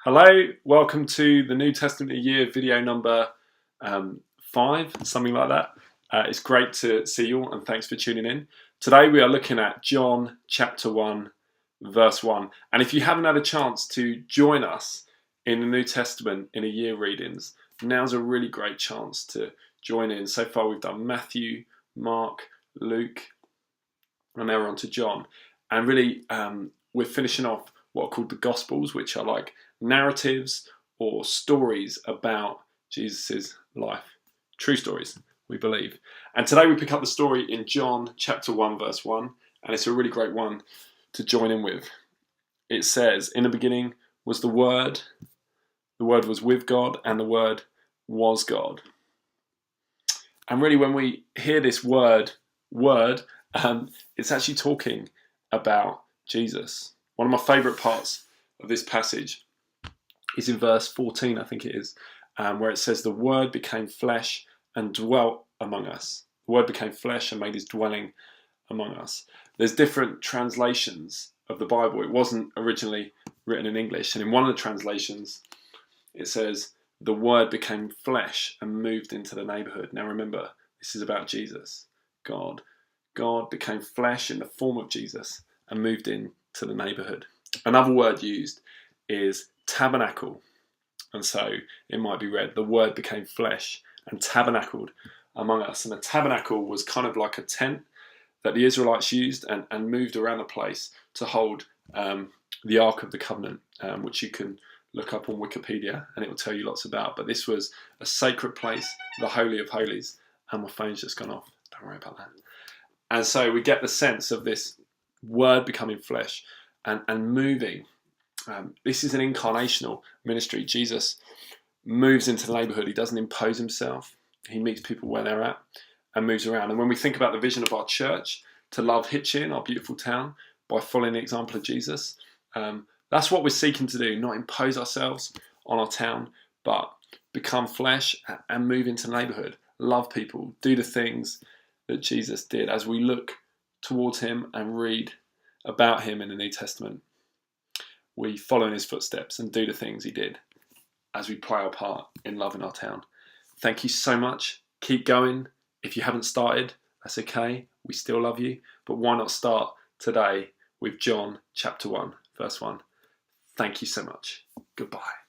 Hello, welcome to the New Testament Year video number 5, something like that. It's great to see you all and thanks for tuning in. Today we are looking at John chapter 1 verse 1. And if you haven't had a chance to join us in the New Testament in a year readings, now's a really great chance to join in. So far we've done Matthew, Mark, Luke, and now we're on to John. And really we're finishing off what are called the Gospels, which are like narratives or stories about Jesus' life. True stories, we believe. And today we pick up the story in John chapter 1 verse 1, and it's a really great one to join in with. It says, "In the beginning was the Word was with God, and the Word was God." And really when we hear this word, it's actually talking about Jesus. One of my favourite parts of this passage is in verse 14, I think it is, where it says, "The Word became flesh and dwelt among us." The Word became flesh and made his dwelling among us. There's different translations of the Bible. It wasn't originally written in English. And in one of the translations, it says, "The Word became flesh and moved into the neighbourhood." Now remember, this is about Jesus, God. God became flesh in the form of Jesus and moved into the neighbourhood. Another word used is tabernacle. And so it might be read, "The Word became flesh and tabernacled among us." And a tabernacle was kind of like a tent that the Israelites used and moved around the place to hold the Ark of the Covenant, which you can look up on Wikipedia and it will tell you lots about. But this was a sacred place, the Holy of Holies. And my phone's just gone off. Don't worry about that. And so we get the sense of this Word becoming flesh and moving. This is an incarnational ministry. Jesus moves into the neighbourhood. He doesn't impose himself. He meets people where they're at and moves around. And when we think about the vision of our church, to love Hitchin, our beautiful town, by following the example of Jesus, that's what we're seeking to do, not impose ourselves on our town, but become flesh and move into the neighbourhood, love people, do the things that Jesus did as we look towards him and read about him in the New Testament. We follow in his footsteps and do the things he did as we play our part in loving our town. Thank you so much. Keep going. If you haven't started, that's okay. We still love you. But why not start today with John chapter 1, verse 1. Thank you so much. Goodbye.